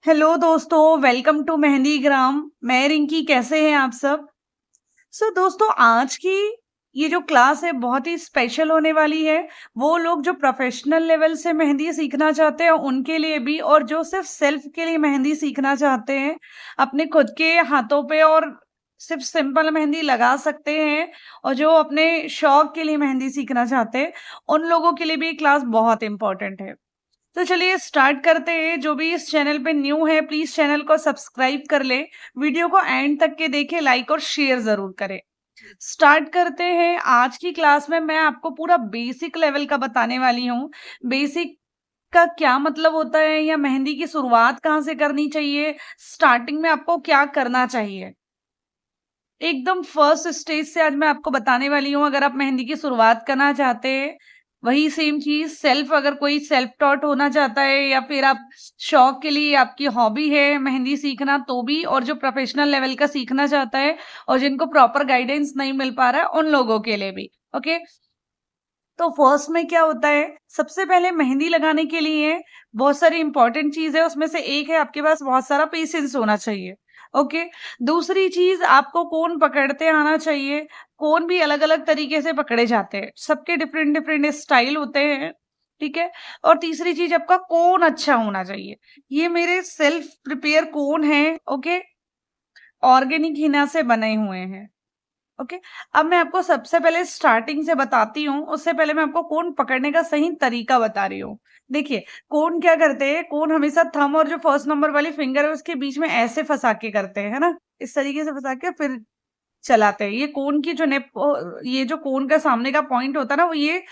Hello दोस्तों, welcome to mehndi ग्राम। मैं रिंकी, कैसे हैं आप सब? दोस्तों, आज की ये जो क्लास है बहुत ही स्पेशल होने वाली है। वो लोग जो प्रोफेशनल लेवल से मेहंदी सीखना चाहते हैं उनके लिए भी, और जो सिर्फ सेल्फ के लिए मेहंदी सीखना चाहते हैं, अपने खुद के हाथों पे और सिर्फ सिंपल मेहंदी लगा सकते हैं, और जो अपने शौक के लिए मेहंदी सीखना चाहते हैं, उन लोगों के लिए भी ये क्लास बहुत इम्पोर्टेंट है। तो चलिए स्टार्ट करते हैं। जो भी इस चैनल पे न्यू है प्लीज चैनल को सब्सक्राइब कर ले, वीडियो को एंड तक के देखें, लाइक और शेयर जरूर करें। स्टार्ट करते हैं। आज की क्लास में मैं आपको पूरा बेसिक लेवल का बताने वाली हूँ। बेसिक का क्या मतलब होता है, या मेहंदी की शुरुआत कहाँ से करनी चाहिए, स्टार्टिंग में आपको क्या करना चाहिए। एकदम फर्स्ट स्टेज से आज मैं आपको बताने वाली हूँ। अगर आप मेहंदी की शुरुआत करना चाहते हैं, वही सेम चीज सेल्फ, अगर कोई सेल्फ टॉट होना चाहता है, या फिर आप शौक के लिए आपकी हॉबी है मेहंदी सीखना तो भी, और जो प्रोफेशनल लेवल का सीखना चाहता है और जिनको प्रॉपर गाइडेंस नहीं मिल पा रहा है उन लोगों के लिए भी। ओके, तो फर्स्ट में क्या होता है, सबसे पहले मेहंदी लगाने के लिए बहुत सारी इंपॉर्टेंट चीज है। उसमें से एक है आपके पास बहुत सारा पेशेंस होना चाहिए। ओके, दूसरी चीज आपको कोन पकड़ते आना चाहिए। कोन भी अलग अलग तरीके से पकड़े जाते हैं, सबके डिफरेंट डिफरेंट स्टाइल होते हैं। ठीक है, और तीसरी चीज आपका कोन अच्छा होना चाहिए। ये मेरे सेल्फ प्रिपेयर कोन है। ओके, ऑर्गेनिक हिना से बने हुए हैं। ओके, अब मैं आपको सबसे पहले स्टार्टिंग से बताती हूँ। उससे पहले मैं आपको कोन पकड़ने का सही तरीका बता रही हूँ। देखिए, कोन क्या करते हैं, कोन हमेशा थंब और जो फर्स्ट नंबर वाली फिंगर है उसके बीच में ऐसे फंसा के करते हैं, है ना। इस तरीके से फंसा के फिर चलाते हैं। ये कोन की जो ये जो कोन का सामने का पॉइंट होता है ना, वो ये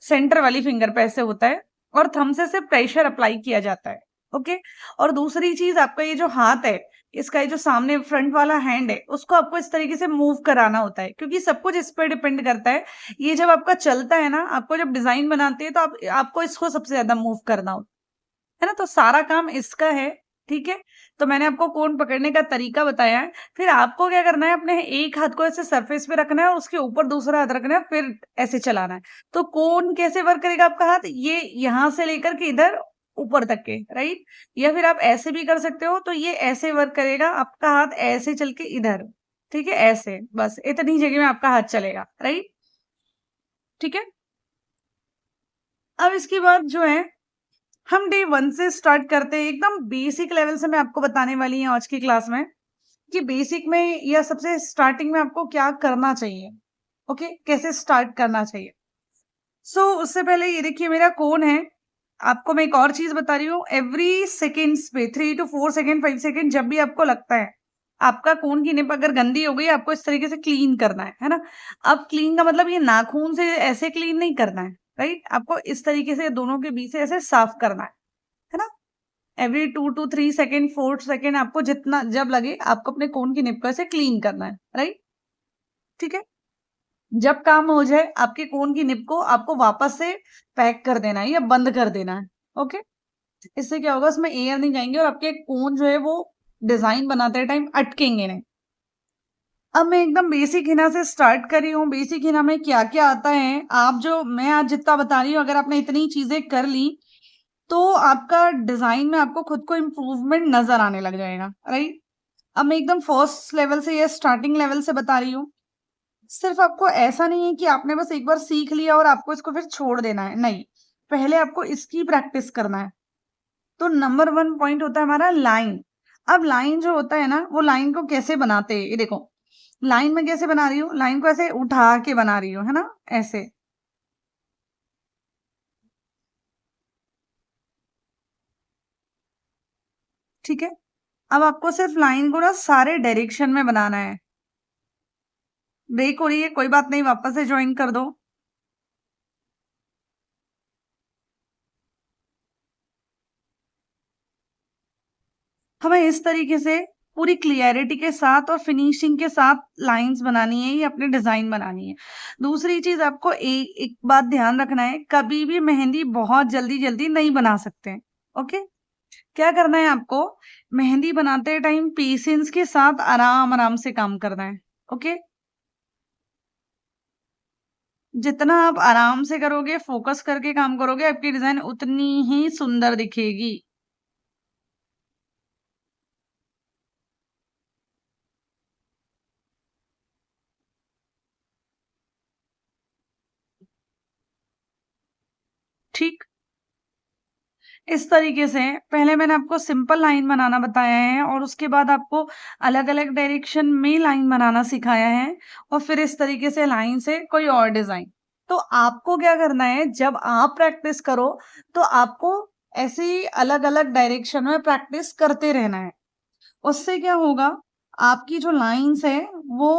सेंटर वाली फिंगर पे ऐसे होता है, और थंब से सिर्फ प्रेशर अप्लाई किया जाता है। ओके, और दूसरी चीज आपका ये जो हाथ है, इसका ये जो सामने फ्रंट वाला हैंड है, उसको आपको इस तरीके से मूव कराना होता है, क्योंकि सब कुछ इस पर डिपेंड करता है। ये जब आपका चलता है ना, आपको जब डिजाइन बनाते हैं तो आपको इसको सबसे ज्यादा मूव करना होता है ना, तो सारा काम इसका है। ठीक है, तो मैंने आपको कोन पकड़ने का तरीका बताया है। फिर आपको क्या करना है, अपने एक हाथ को ऐसे सरफेस पे रखना है और उसके ऊपर दूसरा हाथ रखना है, फिर ऐसे चलाना है। तो कोन कैसे वर्क करेगा आपका हाथ, ये यहाँ से लेकर के इधर ऊपर तक के, राइट। या फिर आप ऐसे भी कर सकते हो, तो ये ऐसे वर्क करेगा, आपका हाथ ऐसे चल के इधर। ठीक है, ऐसे बस इतनी जगह में आपका हाथ चलेगा, राइट। ठीक है, अब इसके बाद जो है, हम डे वन से स्टार्ट करते हैं। एकदम बेसिक लेवल से मैं आपको बताने वाली हूँ आज की क्लास में, कि बेसिक में या सबसे स्टार्टिंग में आपको क्या करना चाहिए। ओके, कैसे स्टार्ट करना चाहिए। उससे पहले ये देखिए मेरा कोन है। आपको मैं एक और चीज बता रही हूँ, एवरी सेकेंड्स पे 3 to 4 सेकेंड 5 सेकेंड जब भी आपको लगता है आपका कोन की निप अगर गंदी हो गई, आपको इस तरीके से क्लीन करना है ना। अब क्लीन का मतलब ये नाखून से ऐसे क्लीन नहीं करना है, राइट। आपको इस तरीके से दोनों के बीच से ऐसे साफ करना है ना। एवरी 2 to 3 सेकेंड 4 सेकेंड आपको जितना जब लगे, आपको अपने कोन की निप को ऐसे क्लीन करना है, राइट। ठीक है, जब काम हो जाए आपके कोन की निप को आपको वापस से पैक कर देना है या बंद कर देना है। ओके, इससे क्या होगा, उसमें एयर नहीं जाएंगे और आपके कोन जो है वो डिजाइन बनाते टाइम अटकेंगे नहीं। अब मैं एकदम बेसिक हिना से स्टार्ट कर रही हूँ। बेसिक हिना में क्या क्या आता है, आप जो मैं आज जितना बता रही हूँ, अगर आपने इतनी चीजें कर ली तो आपका डिजाइन में आपको खुद को इम्प्रूवमेंट नजर आने लग जाएगा, राइट। अब मैं एकदम फर्स्ट लेवल से या स्टार्टिंग लेवल से बता रही हूँ। सिर्फ आपको ऐसा नहीं है कि आपने बस एक बार सीख लिया और आपको इसको फिर छोड़ देना है, नहीं। पहले आपको इसकी प्रैक्टिस करना है। तो नंबर वन पॉइंट होता है हमारा लाइन। अब लाइन जो होता है ना, वो लाइन को कैसे बनाते हैं, ये देखो। लाइन में कैसे बना रही हूँ, लाइन को ऐसे उठा के बना रही हूँ, है ना, ऐसे। ठीक है, अब आपको सिर्फ लाइन को ना सारे डायरेक्शन में बनाना है। ब्रेक हो रही है, कोई बात नहीं, वापस से ज्वाइन कर दो। हमें इस तरीके से पूरी क्लियरिटी के साथ और फिनिशिंग के साथ लाइंस बनानी है, ये अपनी डिजाइन बनानी है। दूसरी चीज आपको एक बात ध्यान रखना है, कभी भी मेहंदी बहुत जल्दी जल्दी नहीं बना सकते हैं। ओके, क्या करना है आपको, मेहंदी बनाते टाइम पेशेंस के साथ आराम आराम से काम करना है। ओके, जितना आप आराम से करोगे, फोकस करके काम करोगे, आपकी डिजाइन उतनी ही सुंदर दिखेगी। ठीक। इस तरीके से पहले मैंने आपको सिंपल लाइन बनाना बताया है और उसके बाद आपको अलग-अलग डायरेक्शन में लाइन बनाना सिखाया है और फिर इस तरीके से लाइन से कोई और डिज़ाइन। तो आपको क्या करना है जब आप प्रैक्टिस करो तो आपको ऐसे ही अलग-अलग डायरेक्शन में प्रैक्टिस करते रहना है। उससे क्या होगा आपकी जो लाइन्स है वो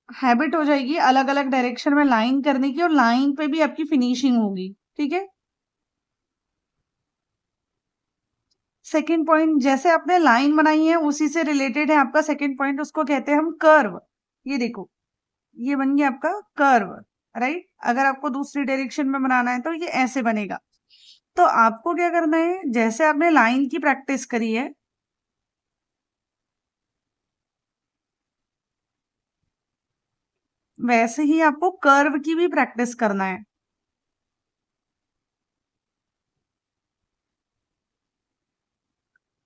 हैबिट हो जाएगी अलग-अलग डायरेक्शन में लाइन करने की और लाइन पे भी आपकी फिनिशिंग होगी। ठीक है? सेकंड पॉइंट जैसे आपने लाइन बनाई है उसी से रिलेटेड है आपका सेकंड पॉइंट उसको कहते हैं हम कर्व। ये देखो, ये बन गया आपका कर्व, राइट? अगर आपको दूसरी डायरेक्शन में बनाना है तो ये ऐसे बनेगा। तो आपको क्या करना है जैसे आपने लाइन की प्रैक्टिस करी है वैसे ही आपको कर्व की भी प्रैक्टिस करना है।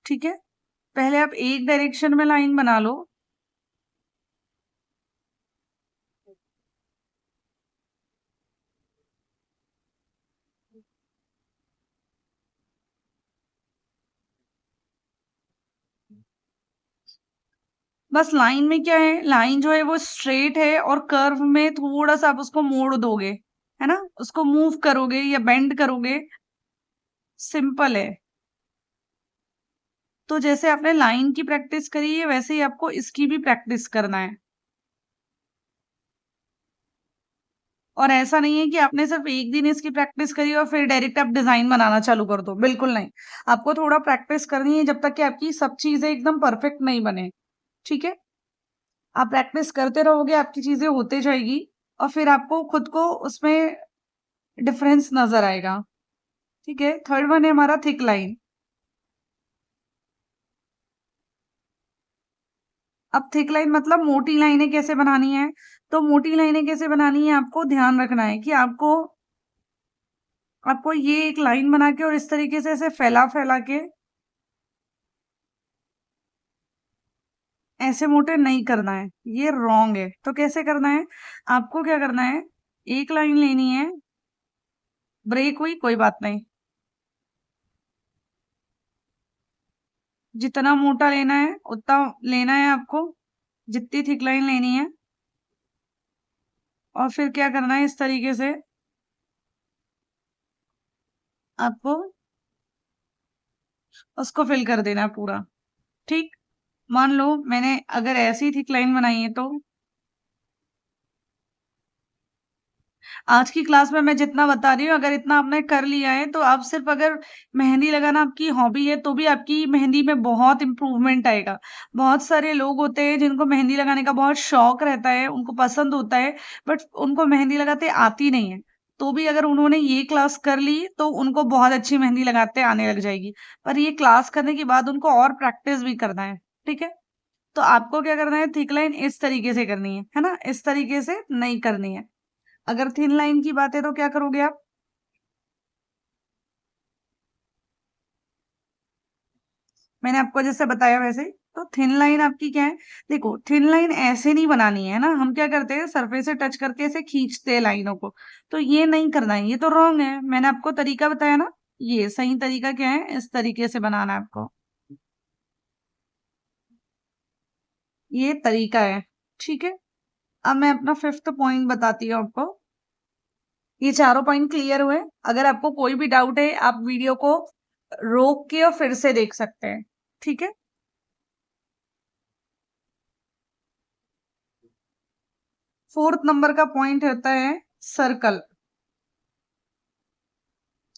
ठीक है? पहले आप एक डायरेक्शन में लाइन बना लो। बस लाइन में क्या है, लाइन जो है वो स्ट्रेट है और कर्व में थोड़ा-सा आप उसको मोड़ दोगे, है ना? उसको मूव करोगे या बेंड करोगे, सिंपल है। तो जैसे आपने लाइन की प्रैक्टिस करी है, वैसे ही आपको इसकी भी प्रैक्टिस करना है। और ऐसा नहीं है कि आपने सिर्फ एक दिन इसकी प्रैक्टिस करी और फिर डायरेक्ट आप डिज़ाइन बनाना चालू कर दो, बिल्कुल नहीं। आपको थोड़ा प्रैक्टिस करनी है जब तक कि आपकी सब चीज़ें एकदम परफेक्ट नहीं बने, ठीक है? आप प्रैक्टिस करते रहोगे, आपकी चीज़ें होते जाएगी और फिर आपको खुद को उसमें डिफरेंस नज़र आएगा, ठीक है? थर्ड वन है हमारा थिक लाइन। अब थिक लाइन मतलब मोटी लाइनें कैसे बनानी है? तो मोटी लाइनें कैसे बनानी है आपको ध्यान रखना है कि आपको आपको ये एक लाइन बना के और इस तरीके से ऐसे फैला-फैला के ऐसे मोटे नहीं करना है, ये रॉन्ग है। तो कैसे करना है? आपको क्या करना है, एक लाइन लेनी है, ब्रेक हुई कोई बात नहीं। जितना मोटा लेना है, उतना लेना है आपको, जितनी थिक लाइन लेनी है और फिर क्या करना है इस तरीके से आपको उसको फिल कर देना है पूरा, ठीक? मान लो मैंने अगर ऐसी थिक लाइन बनाई है तो आज की क्लास में मैं जितना बता रही हूँ अगर इतना आपने कर लिया है तो आप सिर्फ अगर मेहंदी लगाना आपकी हॉबी है तो भी आपकी मेहंदी में बहुत इम्प्रूवमेंट आएगा। बहुत सारे लोग होते हैं जिनको मेहंदी लगाने का बहुत शौक रहता है, उनको पसंद होता है बट उनको मेहंदी लगाते आती नहीं है। तो भी अगर उन्होंने ये क्लास कर ली तो उनको बहुत अच्छी मेहंदी लगाते आने लग जाएगी। पर ये क्लास करने के बाद उनको और प्रैक्टिस भी करना है, ठीक है? तो आपको क्या करना है थिक लाइन इस तरीके से करनी है ना? इस तरीके से नहीं करनी है। अगर थिन लाइन की बात है तो क्या करोगे आप? मैंने आपको जैसे बताया वैसे ही। तो थिन लाइन आपकी क्या है? देखो थिन लाइन ऐसे नहीं बनानी है ना, हम क्या करते हैं सरफेस से टच करके ऐसे खींचते हैं लाइनों को। तो ये नहीं करना है, ये तो रॉन्ग है। मैंने आपको तरीका बताया ना, ये सही तरीका क्या है? इस तरीके से बनाना है आपको। ये तरीका है, ठीक है? अब मैं अपना 5th पॉइंट बताती हूँ आपको। ये चारों पॉइंट क्लियर हुए? अगर आपको कोई भी डाउट है, आप वीडियो को रोक के और फिर से देख सकते हैं, ठीक है? 4th नंबर का पॉइंट होता है सर्कल।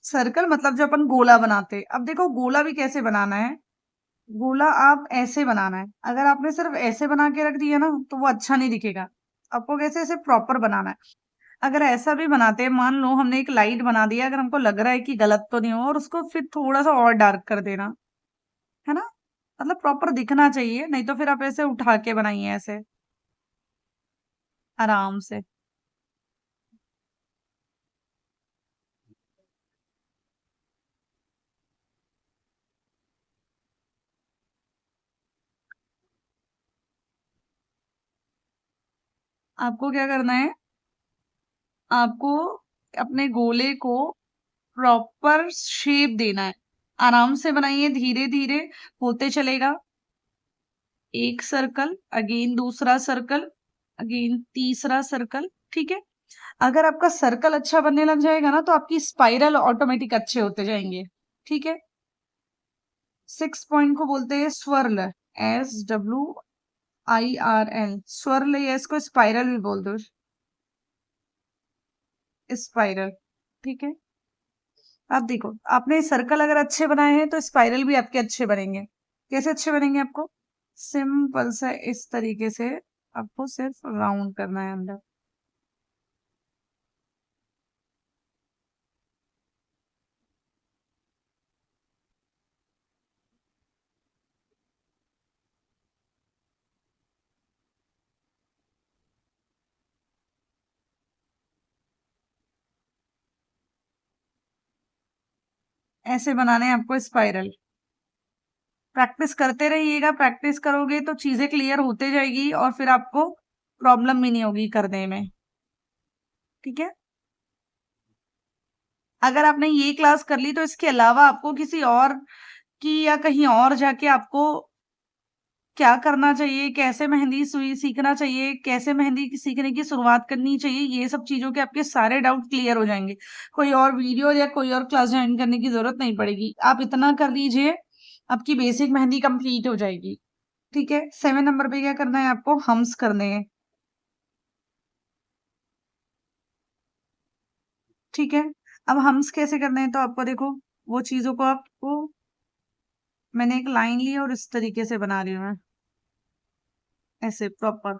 सर्कल मतलब जो अपन गोला बनाते हैं। अब देखो गोला भी कैसे बनाना है, गोला आप ऐसे बनाना है। अगर आपने सिर्फ ऐसे बना के रख दिया ना, तो वो अच्छा नहीं दिखेगा। आपको कैसे ऐसे प्रॉपर बनाना है। अगर ऐसा भी बनाते हैं, मान लो हमने एक लाइट बना दिया, अगर हमको लग रहा है कि गलत तो नहीं हो और उसको फिर थोड़ा-सा और डार्क कर देना, है ना? मतलब प्रॉपर दिखना चाहिए, नहीं तो फिर आप ऐसे उठा के बनाइए ऐसे, आराम से। आपको क्या करना है, आपको अपने गोले को प्रॉपर शेप देना है। आराम से बनाइए, धीरे-धीरे होते चलेगा। एक सर्कल, अगेन दूसरा सर्कल, अगेन तीसरा सर्कल, ठीक है? अगर आपका सर्कल अच्छा बनने लग जाएगा ना, तो आपकी स्पाइरल ऑटोमेटिक अच्छे होते जाएँगे, ठीक है? 6 पॉइंट को बोलते हैं स्वर्ल, SWIRL, स्वर्ल या इसको स्पाइरल भी बोल दो, स्पाइरल, ठीक है? अब देखो, आपने सर्कल अगर अच्छे बनाए हैं, तो स्पाइरल भी आपके अच्छे बनेंगे। कैसे अच्छे बनेंगे आपको? सिंपल सा इस तरीके से आपको सिर्फ राउंड करना है अंदर। ऐसे बनाने हैं आपको स्पाइरल। प्रैक्टिस करते रहिएगा, प्रैक्टिस करोगे तो चीजें क्लियर होते जाएगी और फिर आपको प्रॉब्लम भी नहीं होगी करने में, ठीक है? अगर आपने ये क्लास कर ली तो इसके अलावा आपको किसी और की या कहीं और जाके आपको क्या करना चाहिए, कैसे मेहंदी सुई सीखना चाहिए, कैसे मेहंदी की सीखने की शुरुआत करनी चाहिए, ये सब चीज़ों के आपके सारे डाउट क्लियर हो जाएँगे। कोई और वीडियो या कोई और क्लास जॉइन करने की ज़रूरत नहीं पड़ेगी। आप इतना कर लीजिए, आपकी बेसिक मेहंदी कंप्लीट हो जाएगी। ठीक है? 7 नंबर पे क्या करना है आपको? हम्स करने हैं। ठीक है? अब हम्स कैसे करने हैं तो आपको देखो, वो चीज़ों को आपको मैंने एक लाइन ली और इस तरीके से बना रही हूँ मैं, ऐसे प्रॉपर।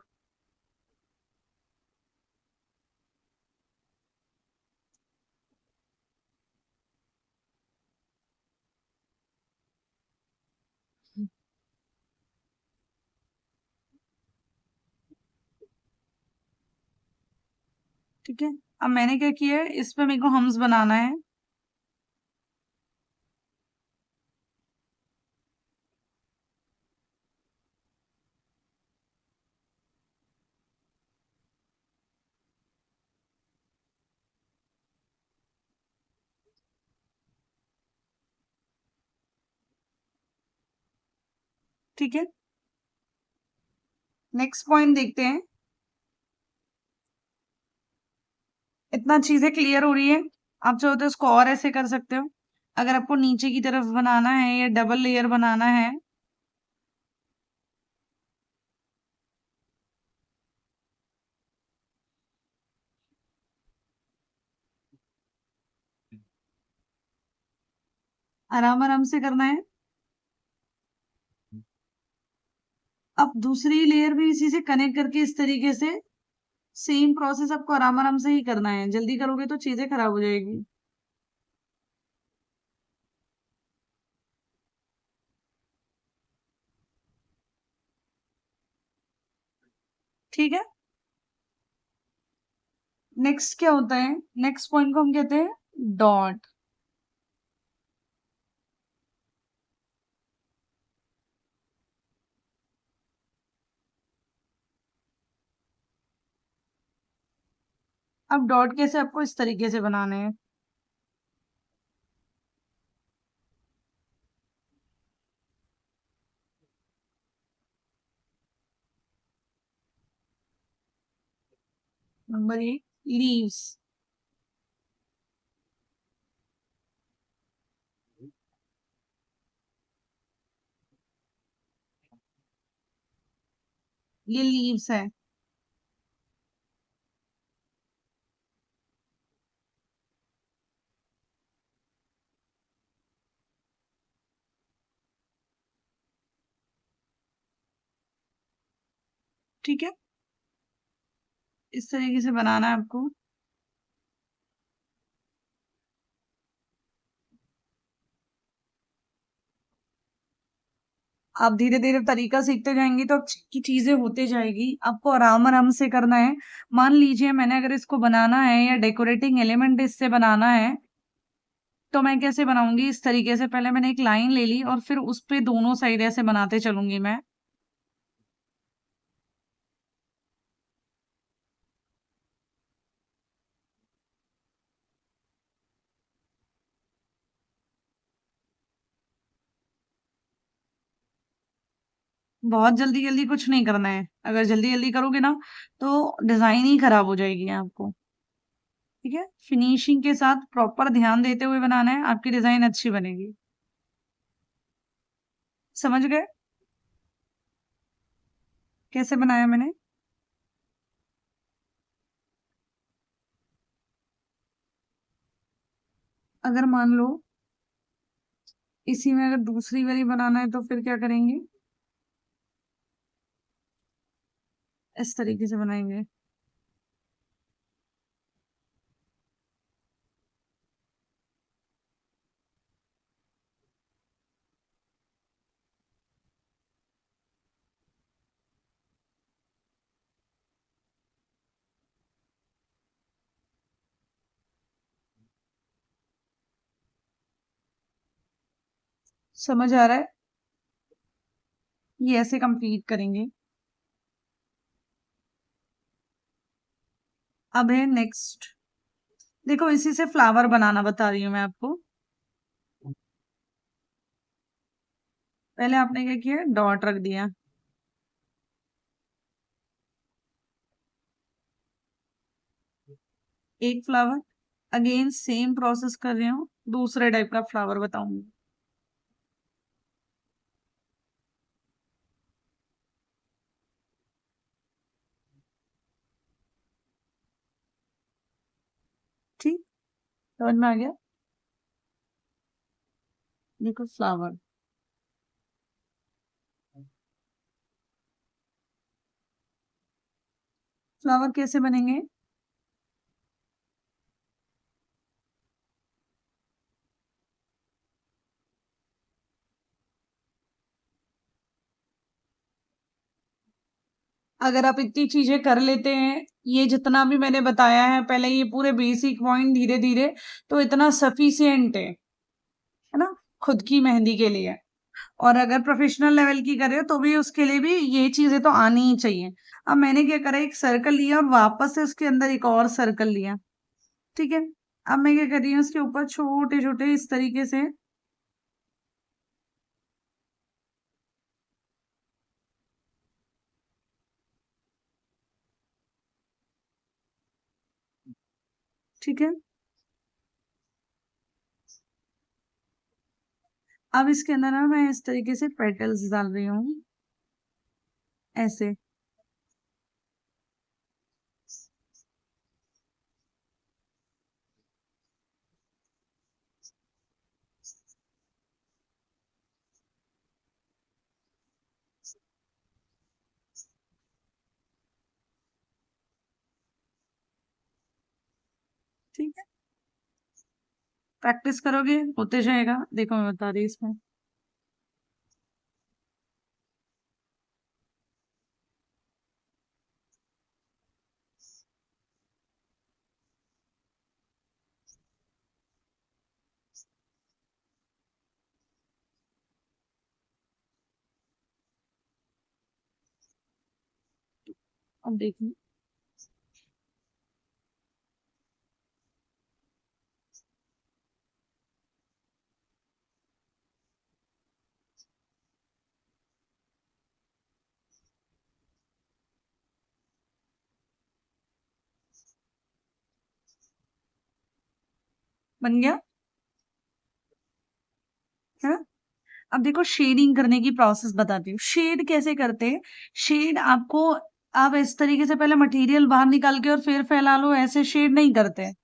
ठीक है? अब मैंने क्या किया है, इस पे मेरे को हम्स बनाना है। ठीक है? नेक्स्ट पॉइंट देखते हैं। इतना चीज़ें क्लियर हो रही है। आप चाहो तो इसको और ऐसे कर सकते हो। अगर आपको नीचे की तरफ बनाना है या डबल लेयर बनाना है, आराम-आराम से करना है। अब दूसरी लेयर भी इसी से कनेक्ट करके इस तरीके से सेम प्रोसेस आपको आराम-आराम से ही करना है। जल्दी करोगे तो चीज़ें खराब हो जाएगी। ठीक है? नेक्स्ट क्या होता है? नेक्स्ट पॉइंट को हम कहते हैं डॉट। अब डॉट कैसे आपको इस तरीके से बनाने हैं। Number 1 leaves. ये लीव्स है। ठीक है? इस तरीके से बनाना है आपको। आप धीरे-धीरे तरीका सीखते जाएँगी तो की चीज़ें होती जाएगी। आपको आराम-आराम से करना है। मान लीजिए मैंने अगर इसको बनाना है या डेकोरेटिंग एलिमेंट इससे बनाना है, तो मैं कैसे बनाऊँगी इस तरीके से पहले मैंने एक लाइन ले ली और फिर उस पे दोनों साइड ऐसे बनाते चलूँगी मैं। बहुत जल्दी-जल्दी कुछ नहीं करना है। अगर जल्दी-जल्दी करोगे ना, तो डिज़ाइन ही खराब हो जाएगी आपको, ठीक है? फिनिशिंग के साथ प्रॉपर ध्यान देते हुए बनाना है, आपकी डिज़ाइन अच्छी बनेगी। समझ गए? कैसे बनाया मैंने? अगर मान लो इसी में अगर दूसरी वाली बनाना है तो फिर क्या करेंगे? इस तरीके से बनाएँगे। समझ आ रहा है? ये ऐसे कंप्लीट करेंगे। अब है नेक्स्ट। देखो इसी से फ्लावर बनाना बता रही हूँ मैं आपको। पहले आपने क्या किया? डॉट रख दिया। एक फ्लावर, अगेन सेम प्रोसेस कर रही हूँ, दूसरे टाइप का फ्लावर बताऊंगी। ठीक, समझ में आ गया? देखो फ्लावर, फ्लावर कैसे बनेंगे? अगर आप इतनी चीजें कर लेते हैं, ये जितना भी मैंने बताया है पहले, ये पूरे बेसिक पॉइंट धीरे धीरे, तो इतना सफिशियंट है ना, खुद की मेहंदी के लिए। और अगर प्रोफेशनल लेवल की कर रहे हो तो भी उसके लिए भी ये चीजें तो आनी ही चाहिए। अब मैंने क्या करा, एक सर्कल लिया और वापस से उसके अंदर एक और सर्कल लिया, ठीक है? अब मैं क्या कर रही हूँ, उसके ऊपर छोटे छोटे इस तरीके से, ठीक है? अब इसके अंदर ना मैं इस तरीके से पेटल्स डाल रही हूँ, ऐसे। ठीक है, प्रैक्टिस करोगे होते जाएगा। देखो मैं बता रही हूँ इसमें। अब देखिए, बन गया है ना? अब देखो शेडिंग करने की प्रोसेस बताती हूँ। शेड कैसे करते हैं? शेड आपको, आप इस तरीके से पहले मटेरियल बाहर निकाल के और फिर फैला लो, ऐसे शेड नहीं करते हैं।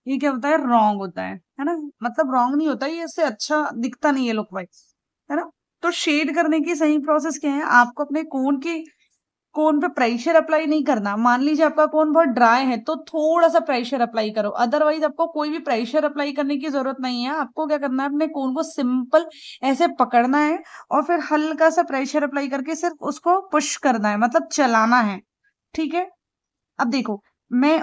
ये क्या होता है? रॉन्ग होता है ना? मतलब रॉन्ग नहीं होता, ये इससे अच्छा दिखता नहीं है लुक वाइज, है ना? तो शेड करने की सही प्रोसेस क्या है? आपको अपने कोन पे प्रेशर अप्लाई नहीं करना। मान लीजिए आपका कोन बहुत ड्राई है तो थोड़ा सा प्रेशर अप्लाई करो, अदरवाइज आपको कोई भी प्रेशर अप्लाई करने की जरूरत नहीं है। आपको क्या करना है, अपने कोन को सिंपल ऐसे पकड़ना है और फिर हल्का सा प्रेशर अप्लाई करके सिर्फ उसको पुश करना है, मतलब चलाना है, ठीक है? अब देखो, मैं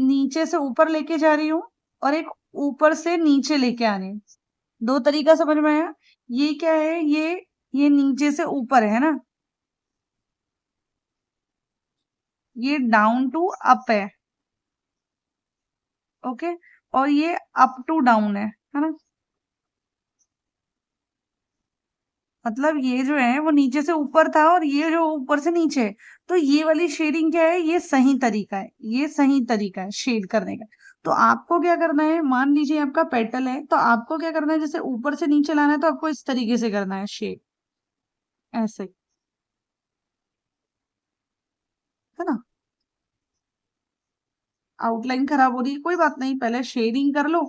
नीचे से ऊपर लेके जा रही हूँ और एक ऊपर से नीचे लेके आ रही हूँ। दो तरीका समझ में आया? ये क्या है? ये नीचे से ऊपर है ना, ये डाउन टू अप है, ओके? और ये अप टू डाउन है ना? मतलब ये जो है वो नीचे से ऊपर था और ये जो ऊपर से नीचे, तो ये वाली शेडिंग क्या है, ये सही तरीका है, ये सही तरीका है शेड करने का। तो आपको क्या करना है, मान लीजिए आपका पेटल है, तो आपको क्या करना है, जैसे ऊपर से नीचे लाना है तो आपको इस तरीके से करना है शेड, ऐसे, है ना। आउटलाइन खराब हो रही है, कोई बात नहीं, पहले शेडिंग कर लो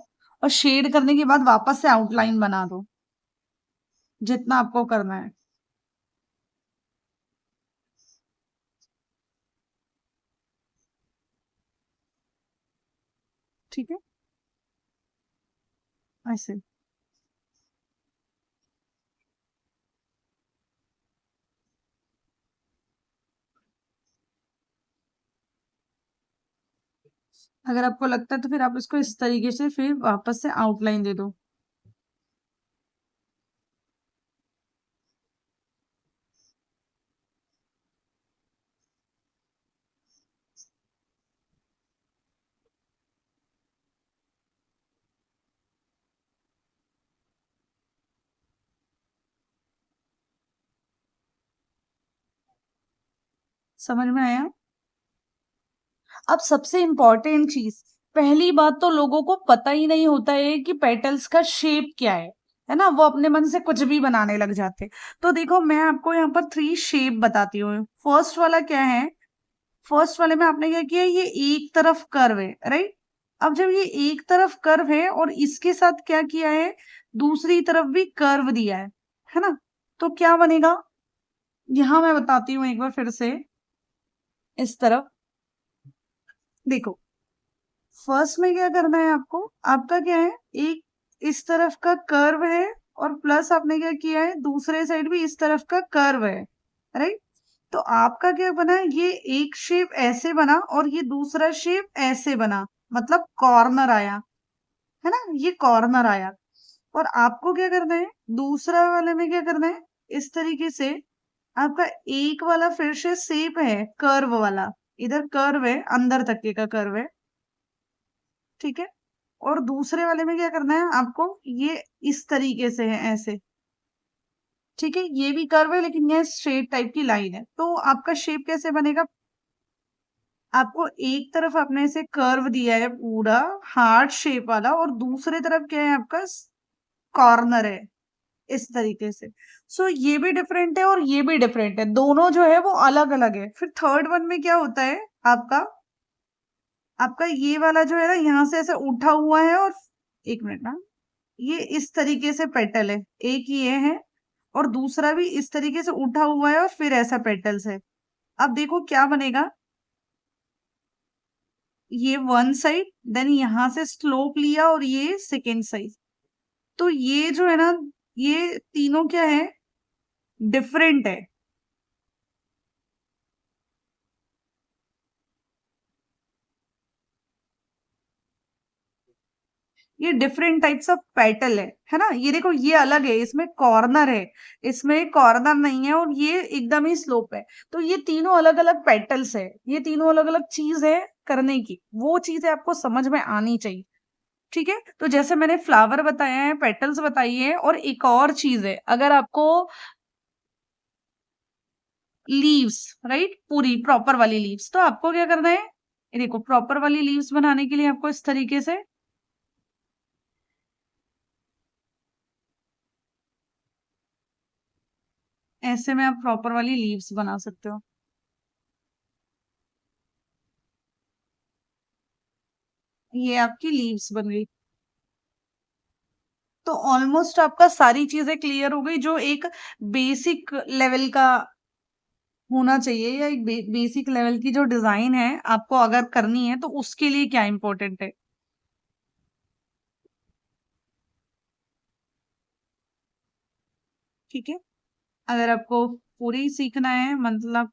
और शेड करने के बाद वापस से आउटलाइन बना दो, जितना आपको करना है। ठीक है, ऐसे। अगर आपको लगता है तो फिर आप इसको इस तरीके से फिर वापस से आउटलाइन दे दो। समझ में आया। अब सबसे इम्पोर्टेंट चीज, पहली बात तो लोगों को पता ही नहीं होता है कि पेटल्स का शेप क्या है ना, वो अपने मन से कुछ भी बनाने लग जाते। तो देखो मैं आपको यहाँ पर 3 शेप बताती हूँ। फर्स्ट वाला क्या है, फर्स्ट वाले में आपने क्या किया, ये एक तरफ कर्व है, राइट। अब जब ये एक तरफ कर्व है और इसके साथ क्या किया है, दूसरी तरफ भी कर्व दिया है ना, तो क्या बनेगा, यहां मैं बताती हूँ एक बार फिर से। इस तरफ देखो, फर्स्ट में क्या करना है आपको, आपका क्या है, एक इस तरफ का कर्व है और प्लस आपने क्या किया है, दूसरे साइड भी इस तरफ का कर्व है, राइट। तो आपका क्या बना, ये एक शेप ऐसे बना और ये दूसरा शेप ऐसे बना, मतलब कॉर्नर आया, है ना, ये कॉर्नर आया। और आपको क्या करना है, दूसरा वाले में क्या करना है, इस तरीके से आपका एक वाला फिर से शेप है कर्व वाला, इधर कर्व है, अंदर तक के का कर्व है, ठीक है। और दूसरे वाले में क्या करना है आपको, ये इस तरीके से है ऐसे, ठीक है, ये भी कर्व है लेकिन ये स्ट्रेट टाइप की लाइन है। तो आपका शेप कैसे बनेगा, आपको एक तरफ आपने इसे कर्व दिया है पूरा हार्ट शेप वाला और दूसरे तरफ क्या है आपका कॉर्नर है, इस तरीके से। सो ये भी डिफरेंट है और ये भी डिफरेंट है, दोनों जो है वो अलग अलग है। फिर थर्ड वन में क्या होता है आपका, आपका ये वाला जो है ना, यहाँ से ऐसे उठा हुआ है और एक मिनट ना, ये इस तरीके से पेटल है, एक ये है और दूसरा भी इस तरीके से उठा हुआ है और फिर ऐसा पेटल्स है। अब देखो क्या बनेगा, ये वन साइड, देन यहाँ से स्लोप लिया और ये सेकेंड साइड, तो ये जो है ना, ये तीनों क्या है, डिफरेंट है। ये डिफरेंट टाइप्स ऑफ पेटल है ना। ये देखो ये अलग है, इसमें कॉर्नर है, इसमें कॉर्नर नहीं है और ये एकदम ही स्लोप है। तो ये तीनों अलग अलग पेटल्स है, ये तीनों अलग अलग चीज है करने की, वो चीजें आपको समझ में आनी चाहिए। ठीक है, तो जैसे मैंने फ्लावर बताया है, पेटल्स बताई है, और एक और चीज है, अगर आपको लीव्स, राइट, पूरी प्रॉपर वाली लीव्स, तो आपको क्या करना है, ये देखो प्रॉपर वाली लीव्स बनाने के लिए आपको इस तरीके से, ऐसे में आप प्रॉपर वाली लीव्स बना सकते हो। ये आपकी लीव्स बन गई। तो ऑलमोस्ट आपका सारी चीजें क्लियर हो गई, जो एक बेसिक लेवल का होना चाहिए, या एक बेसिक लेवल की जो डिजाइन है आपको अगर करनी है तो उसके लिए क्या इंपॉर्टेंट है। ठीक है, अगर आपको पूरी सीखना है, मतलब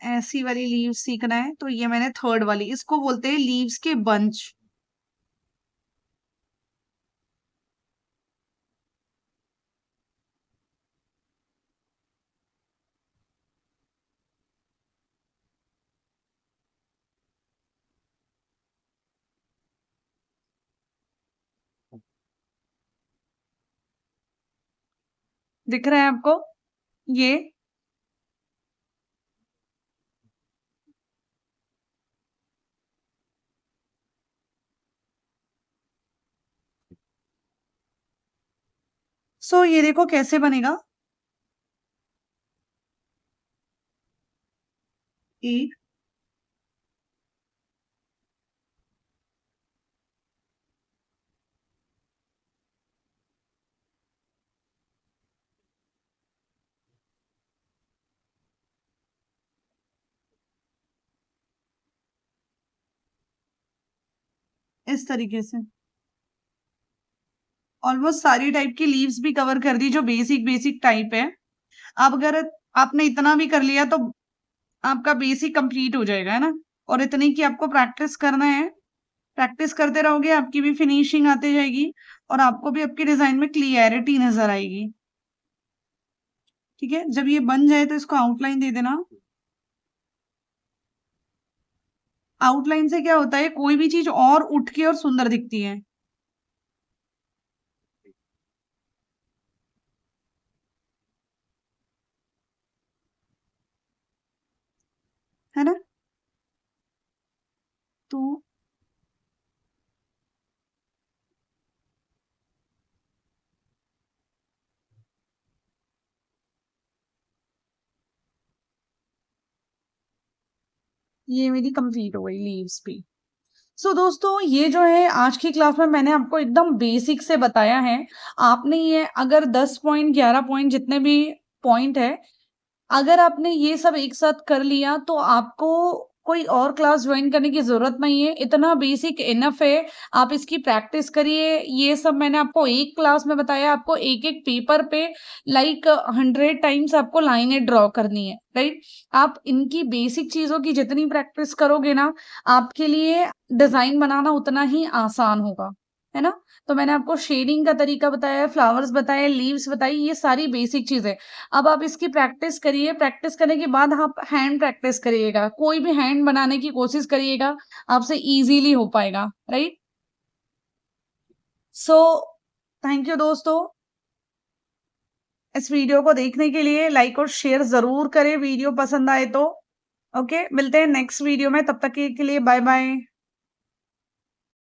ऐसी वाली लीव्स सीखना है, तो ये मैंने थर्ड वाली, इसको बोलते हैं लीव्स के बंच। दिख रहा है आपको? ये ये देखो कैसे बनेगा। एक इस तरीके से ऑलमोस्ट सारी टाइप की लीव्स भी कवर कर दी जो बेसिक बेसिक टाइप है। अब अगर आपने इतना भी कर लिया तो आपका बेसिक कंप्लीट हो जाएगा, है ना? और इतनी की आपको प्रैक्टिस करना है। प्रैक्टिस करते रहोगे आपकी भी फिनिशिंग आती जाएगी और आपको भी आपके डिजाइन में क्लियरिटी नजर आएगी। ठीक है, जब ये बन जाए तो इसको आउटलाइन दे देना। आउटलाइन से क्या होता है, कोई भी चीज और उठ के और सुंदर दिखती है ना? तो ये मेरी कंप्लीट हो गई लीव्स भी। दोस्तों ये जो है आज की क्लास में मैंने आपको एकदम बेसिक से बताया है। आपने ये अगर 10 पॉइंट 11 पॉइंट जितने भी पॉइंट है, अगर आपने ये सब एक साथ कर लिया तो आपको कोई और क्लास ज्वाइन करने की ज़रूरत नहीं है, इतना बेसिक इनफ है। आप इसकी प्रैक्टिस करिए, ये सब मैंने आपको एक क्लास में बताया, आपको एक-एक पेपर पे लाइक 100 टाइम्स आपको लाइनें ड्रॉ करनी है, राइट? आप इनकी बेसिक चीज़ों की जितनी प्रैक्टिस करोगे ना, आपके लिए डिज़ाइन बनाना उतना ही आसान होगा, है ना? तो मैंने आपको शेडिंग का तरीका बताया, फ्लावर्स बताए, लीव्स बताई, ये सारी बेसिक चीज़ें। अब आप इसकी प्रैक्टिस करिए, प्रैक्टिस करने के बाद आप हैंड प्रैक्टिस करिएगा। कोई भी हैंड बनाने की कोशिश करिएगा, आपसे ईज़िली हो पाएगा, राइट? सो थैंक यू दोस्तों, इस वीडियो को देखने के लिए। लाइक और शेयर ज़रूर करें वीडियो पसंद आए तो। ओके, मिलते हैं नेक्स्ट वीडियो में, तब तक के लिए बाय-बाय।